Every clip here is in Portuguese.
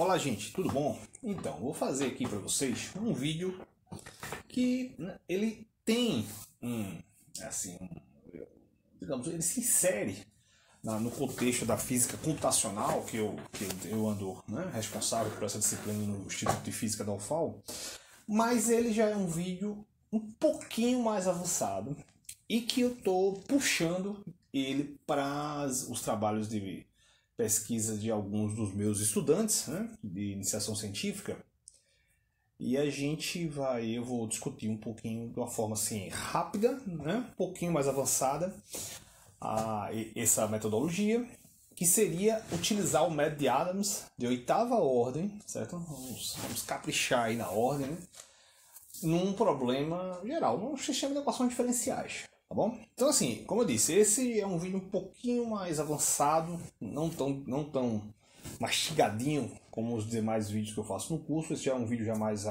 Olá gente, tudo bom? Então, vou fazer aqui para vocês um vídeo que ele tem digamos, ele se insere no contexto da física computacional que eu ando responsável por essa disciplina no Instituto de Física da UFAL, mas ele já é um vídeo um pouquinho mais avançado e que eu estou puxando ele para os trabalhos de pesquisa de alguns dos meus estudantes, de iniciação científica, e eu vou discutir um pouquinho de uma forma assim rápida, um pouquinho mais avançada, essa metodologia, que seria utilizar o método de Adams de oitava ordem, certo? Vamos caprichar aí na ordem, num problema geral, num sistema de equações diferenciais. Tá bom? Então assim, como eu disse, esse é um vídeo um pouquinho mais avançado, não tão mastigadinho como os demais vídeos que eu faço no curso. Esse já é um vídeo já mais,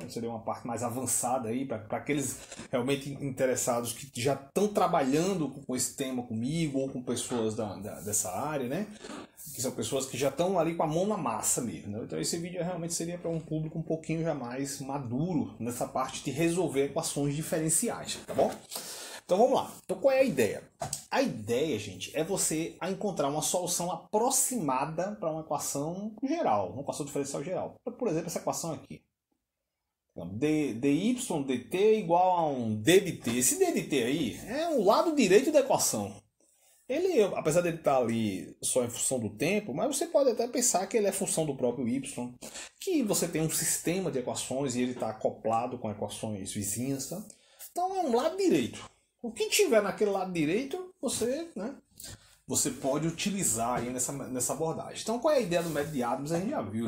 seria uma parte mais avançada aí para aqueles realmente interessados que já estão trabalhando com esse tema comigo ou com pessoas dessa área, que são pessoas que já estão ali com a mão na massa mesmo, Então esse vídeo realmente seria para um público um pouquinho já mais maduro nessa parte de resolver equações diferenciais, tá bom? Então vamos lá. Então qual é a ideia? A ideia, gente, é você encontrar uma solução aproximada para uma equação geral, uma equação diferencial geral. Por exemplo, essa equação aqui. dy dt igual a um d de t. Esse d de t aí é o lado direito da equação. Ele, apesar de ele estar ali só em função do tempo, mas você pode até pensar que ele é função do próprio y, que você tem um sistema de equações e ele está acoplado com equações vizinhas. Tá? Então é um lado direito. O que tiver naquele lado direito, você pode utilizar aí nessa abordagem. Então, qual é a ideia do método de Adams? A gente já viu,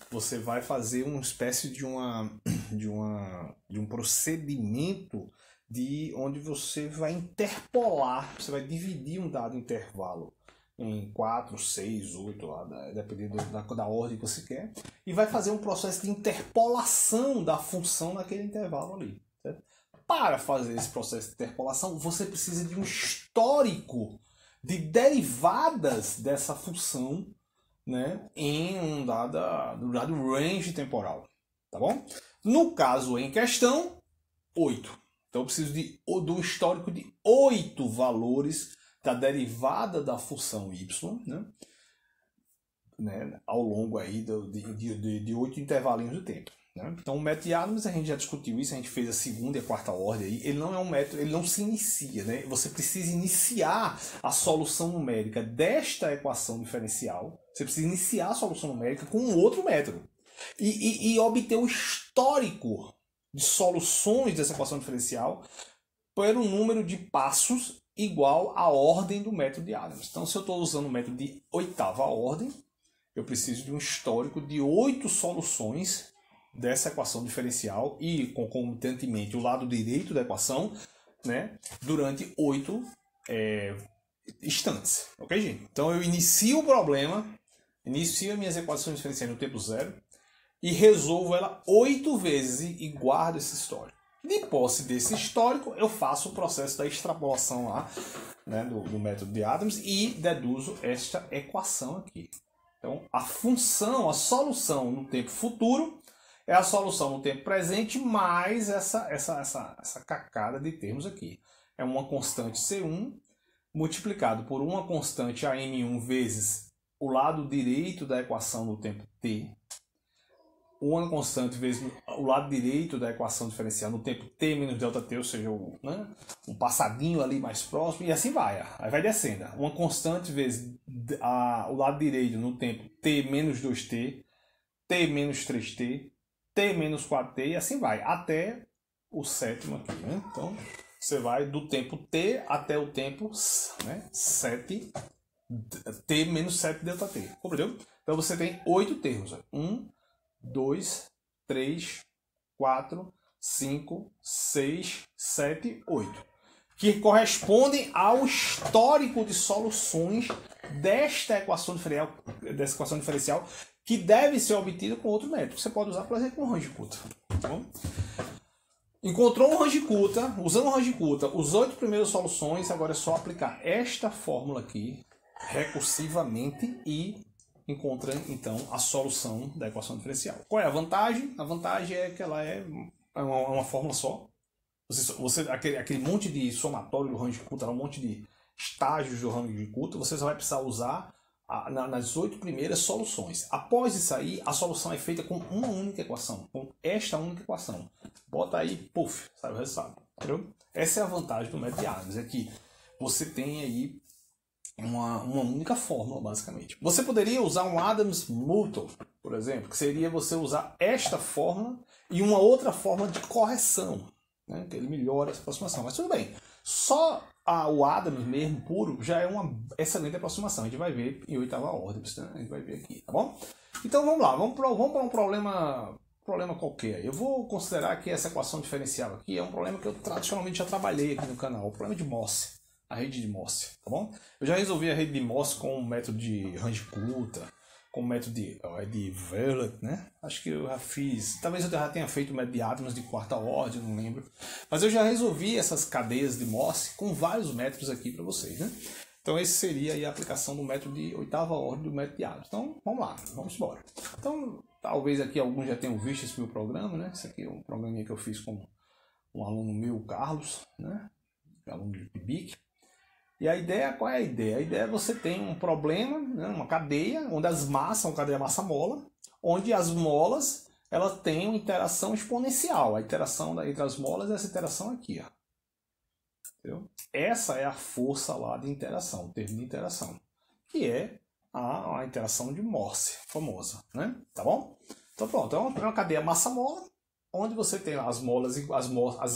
Você vai fazer uma espécie de um procedimento onde você vai interpolar, você vai dividir um dado intervalo em 4, 6, 8, dependendo da ordem que você quer, e vai fazer um processo de interpolação da função naquele intervalo ali, certo? Para fazer esse processo de interpolação, você precisa de um histórico de derivadas dessa função, em um dado range temporal, tá bom? No caso em questão, 8. Então eu preciso do histórico de 8 valores da derivada da função y, ao longo aí de 8 intervalinhos de tempo. Então o método de Adams, a gente já discutiu isso, a gente fez a segunda e a quarta ordem aí. Ele não é um método, ele não se inicia, Você precisa iniciar a solução numérica desta equação diferencial. Você precisa iniciar a solução numérica com um outro método e obter o histórico de soluções dessa equação diferencial pelo número de passos igual à ordem do método de Adams. Então, se eu estou usando o método de oitava ordem, eu preciso de um histórico de 8 soluções dessa equação diferencial e, concomitantemente, o lado direito da equação, durante 8 instantes. Ok, gente? Então, eu inicio o problema, inicio as minhas equações diferenciais no tempo zero e resolvo ela 8 vezes e guardo esse histórico. De posse desse histórico, eu faço o processo da extrapolação lá, do método de Adams e deduzo esta equação aqui. Então, a solução no tempo futuro é a solução no tempo presente mais essa cacada de termos aqui. É uma constante C1 multiplicado por uma constante AM1 vezes o lado direito da equação no tempo t, uma constante vezes o lado direito da equação diferencial no tempo t menos ΔT, ou seja, um passadinho ali mais próximo, e assim vai. Aí vai descendo. Uma constante vezes o lado direito no tempo t menos 2t, t menos 3t, t menos 4t, e assim vai, até o sétimo aqui. Então, você vai do tempo t até o tempo 7, t menos 7 ΔT. Compreendeu? Então, você tem 8 termos. 1, 2, 3, 4, 5, 6, 7, 8. Que correspondem ao histórico de soluções desta equação diferencial, que deve ser obtido com outro método. Você pode usar, por exemplo, um Range-Kutta. Tá bom? Encontrou um Range-Kutta, usando o Range-Kutta, os 8 primeiras soluções, agora é só aplicar esta fórmula aqui, recursivamente, e encontra então a solução da equação diferencial. Qual é a vantagem? A vantagem é que ela é uma fórmula só. Aquele monte de somatório do Runge-Kutta, um monte de estágios do Runge-Kutta, você só vai precisar usar nas 8 primeiras soluções. Após isso aí, a solução é feita com uma única equação, com esta única equação. Bota aí, puf, sai o resultado. Entendeu? Essa é a vantagem do método de Adams, é que você tem aí uma única fórmula, basicamente. Você poderia usar um Adams Multiple, por exemplo, que seria você usar esta fórmula e uma outra fórmula de correção, né? Que ele melhora essa aproximação. Mas tudo bem. Só o Adams mesmo, puro, já é uma excelente aproximação. A gente vai ver em 8ª ordem, né? A gente vai ver aqui, tá bom? Então vamos lá, vamos para um problema qualquer. Eu vou considerar que essa equação diferencial aqui é um problema que eu tradicionalmente já trabalhei aqui no canal, o problema de Morse. A rede de Morse, tá bom? Eu já resolvi a rede de Morse com o método de Runge-Kutta, com o método de Verlet, né? Acho que eu já fiz, talvez eu já tenha feito o método de Adams de 4ª ordem, não lembro. Mas eu já resolvi essas cadeias de Morse com vários métodos aqui para vocês, né? Então esse seria aí a aplicação do método de 8ª ordem do método de Adams. Então vamos lá, vamos embora. Então talvez aqui alguns já tenham visto esse meu programa, né? Esse aqui é um programinha que eu fiz com um aluno meu, Carlos, né? Aluno de PIBIC. E a ideia, qual é a ideia? A ideia é você tem um problema, né, uma cadeia, onde as massas, uma cadeia massa-mola, onde as molas elas têm uma interação exponencial. A interação entre as molas é essa interação aqui. Ó. Entendeu? Essa é a força lá de interação, o termo de interação, que é a interação de Morse, famosa. Né? Tá bom? Então pronto, é uma cadeia massa-mola, onde você tem as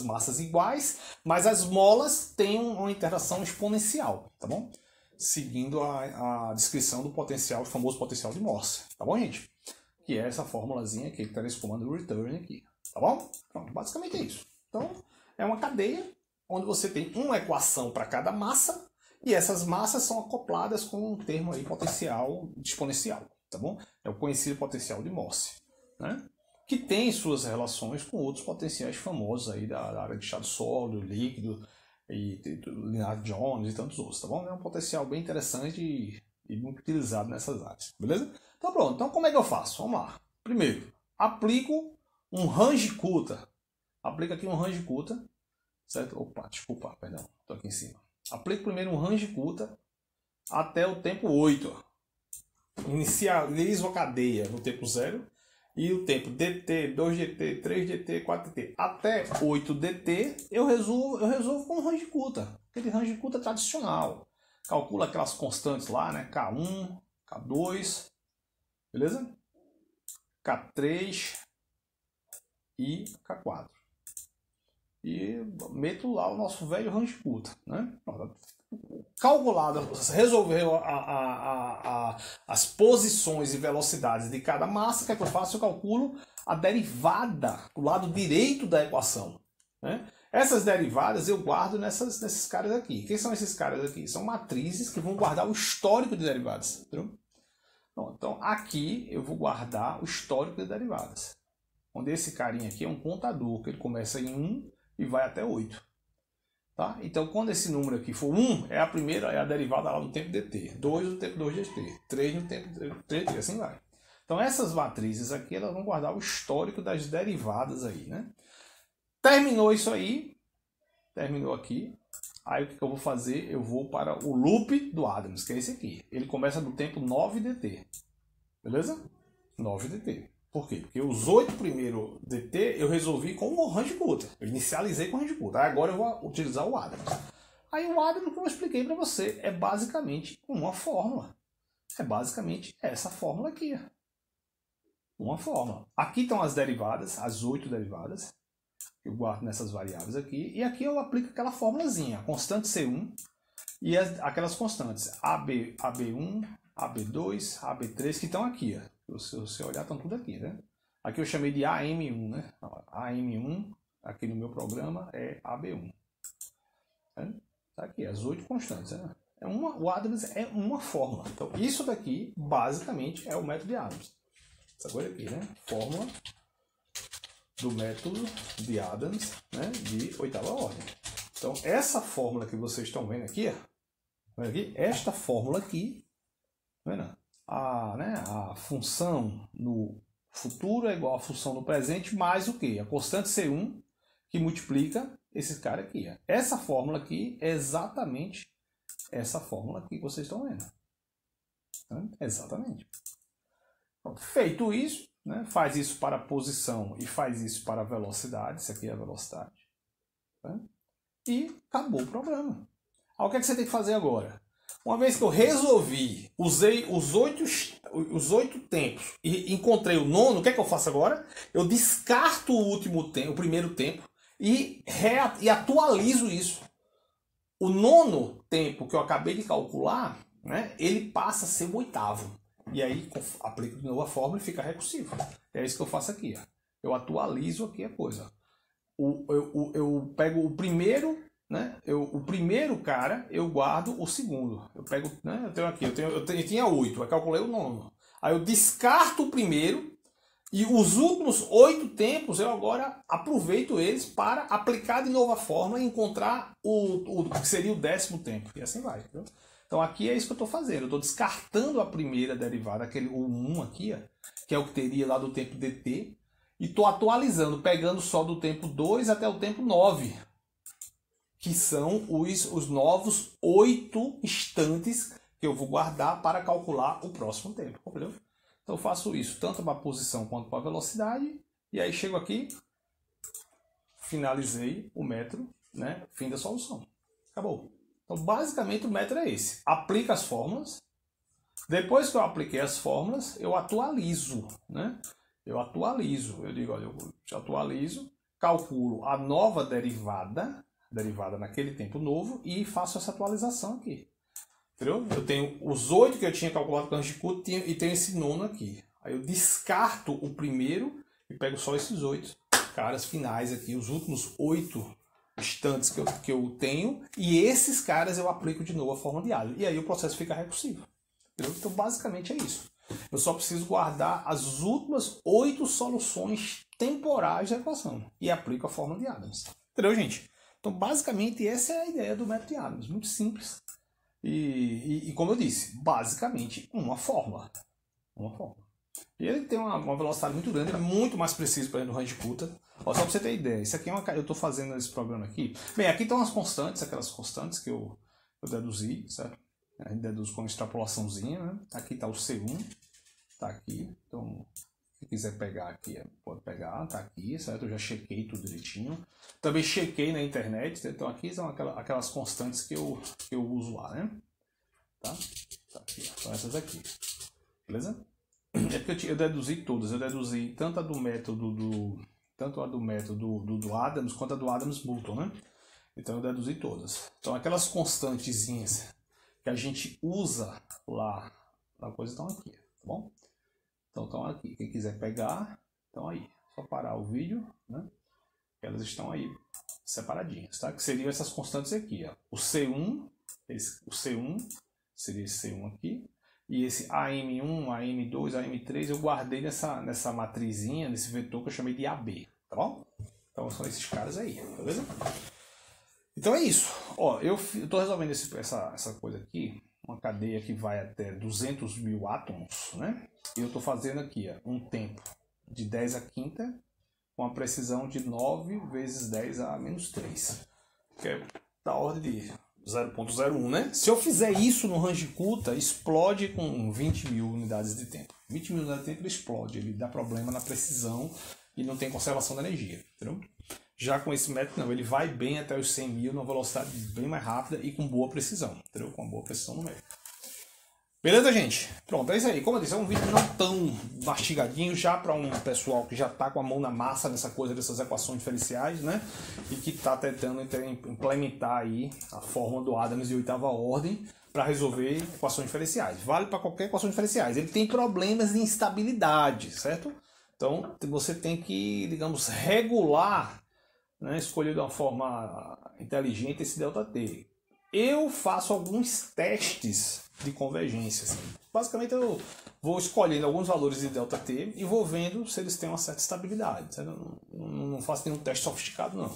massas iguais, mas as molas têm uma interação exponencial, tá bom? Seguindo a descrição do potencial, o famoso potencial de Morse, tá bom, gente? Que é essa formulazinha aqui, que está nesse comando return aqui, tá bom? Pronto, basicamente é isso. Então, é uma cadeia onde você tem uma equação para cada massa, e essas massas são acopladas com um termo aí potencial exponencial, tá bom? É o conhecido potencial de Morse, né? Que tem suas relações com outros potenciais famosos aí da área de estado sólido, líquido, e Lennard-Jones e tantos outros, tá bom? É um potencial bem interessante e muito utilizado nessas áreas, beleza? Então pronto, então como é que eu faço? Vamos lá. Primeiro, aplico um Runge-Kutta. Aplico aqui um Runge-Kutta, certo? Opa, desculpa, perdão, estou aqui em cima. Aplico primeiro um Runge-Kutta até o tempo 8. Inicializo a cadeia no tempo 0. E o tempo dt, 2dt, 3dt, 4dt, até 8dt, eu resolvo com o Runge-Kutta. Aquele Runge-Kutta tradicional. Calcula aquelas constantes lá, né? K1, K2, beleza? K3 e K4. E meto lá o nosso velho Runge-Kutta, né? Calculado, resolveu as posições e velocidades de cada massa, o que é que eu faço? Eu calculo a derivada, o lado direito da equação. Né? Essas derivadas eu guardo nesses caras aqui. Quem são esses caras aqui? São matrizes que vão guardar o histórico de derivadas. Entendeu? Então aqui eu vou guardar o histórico de derivadas. Onde esse carinha aqui é um contador, que ele começa em 1 e vai até 8. Tá? Então, quando esse número aqui for 1, é a primeira, é a derivada lá no tempo dt. 2 no tempo 2dt. 3 no tempo 3dt, assim vai. Então, essas matrizes aqui, elas vão guardar o histórico das derivadas aí, né? Terminou isso aí. Terminou aqui. Aí, o que eu vou fazer? Eu vou para o loop do Adams, que é esse aqui. Ele começa no tempo 9dt. Beleza? 9dt. Por quê? Porque os 8 primeiros dt eu resolvi com o Runge-Kutta. Eu inicializei com o Runge-Kutta. Agora eu vou utilizar o Adams. Aí o Adams, como eu expliquei para você, é basicamente uma fórmula. É basicamente essa fórmula aqui. Uma fórmula. Aqui estão as derivadas, as 8 derivadas. Eu guardo nessas variáveis aqui. E aqui eu aplico aquela formulazinha. A constante C1 e aquelas constantes AB1, AB2, AB3 que estão aqui, ó. Se você olhar, estão tudo aqui, né? Aqui eu chamei de AM1, né? AM1, aqui no meu programa, é AB1. Tá aqui, as 8 constantes. Né? O Adams é uma fórmula. Então, isso daqui, basicamente, é o método de Adams. Essa coisa aqui, né? Fórmula do método de Adams, né? De 8ª ordem. Então, essa fórmula que vocês estão vendo aqui, ó, esta fórmula aqui, tá vendo? a função no futuro é igual à função no presente, mais o quê? A constante C1 que multiplica esse cara aqui. Ó. Essa fórmula aqui é exatamente essa fórmula aqui que vocês estão vendo. Exatamente. Pronto. Feito isso, né, faz isso para a posição e faz isso para a velocidade. Isso aqui é a velocidade. Tá? E acabou o problema. Aí, o que é que você tem que fazer agora? Uma vez que eu resolvi, usei os oito tempos e encontrei o nono, o que é que eu faço agora? Eu descarto o último tempo, o primeiro tempo e atualizo isso. O nono tempo que eu acabei de calcular, né, ele passa a ser o oitavo. E aí aplico de novo a fórmula e fica recursivo. É isso que eu faço aqui. Ó. Eu atualizo aqui a coisa. Eu pego o primeiro, né? O primeiro cara, eu guardo o segundo. Eu pego, né? Eu tenho aqui, eu tinha 8, eu calculei o nono. Aí eu descarto o primeiro e os últimos 8 tempos eu agora aproveito eles para aplicar de novo a fórmula e encontrar o que seria o 10º tempo. E assim vai. Entendeu? Então aqui é isso que eu estou fazendo. Eu estou descartando a primeira derivada, o 1 aqui, ó, que é o que teria lá do tempo dt, e estou atualizando, pegando só do tempo 2 até o tempo 9, que são os novos 8 instantes que eu vou guardar para calcular o próximo tempo. Entendeu? Então eu faço isso tanto para a posição quanto para a velocidade, e aí chego aqui, finalizei o método, né? Fim da solução. Acabou. Então, basicamente, o método é esse. Aplica as fórmulas. Depois que eu apliquei as fórmulas, eu atualizo. Né? Eu atualizo. Eu digo, olha, eu atualizo, calculo a nova derivada naquele tempo novo e faço essa atualização aqui. Entendeu? Eu tenho os 8 que eu tinha calculado com o Range-Code e tenho esse nono aqui. Aí eu descarto o primeiro e pego só esses 8 caras finais aqui, os últimos 8 instantes que eu tenho, e esses caras eu aplico de novo a fórmula de Euler. E aí o processo fica recursivo. Entendeu? Então basicamente é isso. Eu só preciso guardar as últimas 8 soluções temporais da equação e aplico a fórmula de Adams. Entendeu, gente? Então basicamente essa é a ideia do método de Adams. Muito simples. E como eu disse, basicamente uma fórmula. Uma fórmula. E ele tem uma velocidade muito grande, ele é muito mais preciso para o Range-Code. Só para você ter ideia, isso aqui eu estou fazendo esse programa aqui. Bem, aqui estão as constantes, aquelas constantes que eu deduzi, certo? A gente deduz com uma extrapolaçãozinha, né? Aqui está o C1, está aqui. Então, se quiser pegar aqui, pode pegar, está aqui, certo? Eu já chequei tudo direitinho. Também chequei na internet, então aqui são aquelas constantes que eu uso lá, né? Tá? Tá aqui, são essas aqui. Beleza? É porque eu deduzi todas, eu deduzi tanto a do método do Adams quanto a do Adams-Boolton, né? Então eu deduzi todas. Então aquelas constantezinhas que a gente usa lá na coisa estão aqui, tá bom? Então estão aqui. Quem quiser pegar, estão aí. Só parar o vídeo, né? Elas estão aí separadinhas, tá? Que seriam essas constantes aqui, ó. O C1 seria esse C1 aqui. E esse AM1, AM2, AM3 eu guardei nessa matrizinha, nesse vetor que eu chamei de AB, tá bom? Então são esses caras aí, beleza? Então é isso. Ó, eu estou resolvendo essa coisa aqui, uma cadeia que vai até 200 mil átomos, né? E eu estou fazendo aqui ó, um tempo de 10 a quinta com a precisão de 9 vezes 10 a menos 3, que é da ordem de 0.01, né? Se eu fizer isso no Range-Code, explode com 20 mil unidades de tempo. 20 mil unidades de tempo ele explode, ele dá problema na precisão e não tem conservação da energia, entendeu? Já com esse método não, ele vai bem até os 100 mil numa velocidade bem mais rápida e com boa precisão, entendeu? Com boa precisão numérica. Beleza, gente? Pronto, é isso aí. Como eu disse, é um vídeo não tão mastigadinho, já para um pessoal que já está com a mão na massa nessa coisa dessas equações diferenciais, né? E que está tentando implementar aí a fórmula do Adams de 8ª ordem para resolver equações diferenciais. Vale para qualquer equação diferenciais. Ele tem problemas de instabilidade, certo? Então, você tem que, digamos, regular, né? Escolher de uma forma inteligente esse ΔT. eu faço alguns testes de convergência. Assim. Basicamente, eu vou escolhendo alguns valores de ΔT e vou vendo se eles têm uma certa estabilidade. Eu não faço nenhum teste sofisticado, não.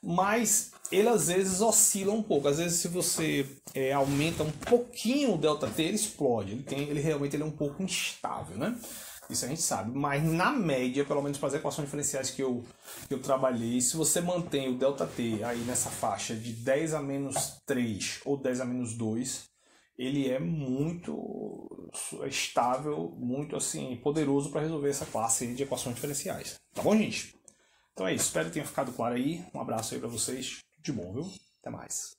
Mas ele às vezes oscila um pouco. Às vezes, se você aumenta um pouquinho o ΔT, ele explode. Ele realmente é um pouco instável, né? Isso a gente sabe. Mas na média, pelo menos para as equações diferenciais que eu trabalhei, se você mantém o ΔT aí nessa faixa de 10 a menos 3 ou 10 a menos 2, ele é muito estável, muito assim poderoso para resolver essa classe de equações diferenciais. Tá bom, gente? Então é isso. Espero que tenha ficado claro aí. Um abraço aí para vocês. De bom, viu? Até mais.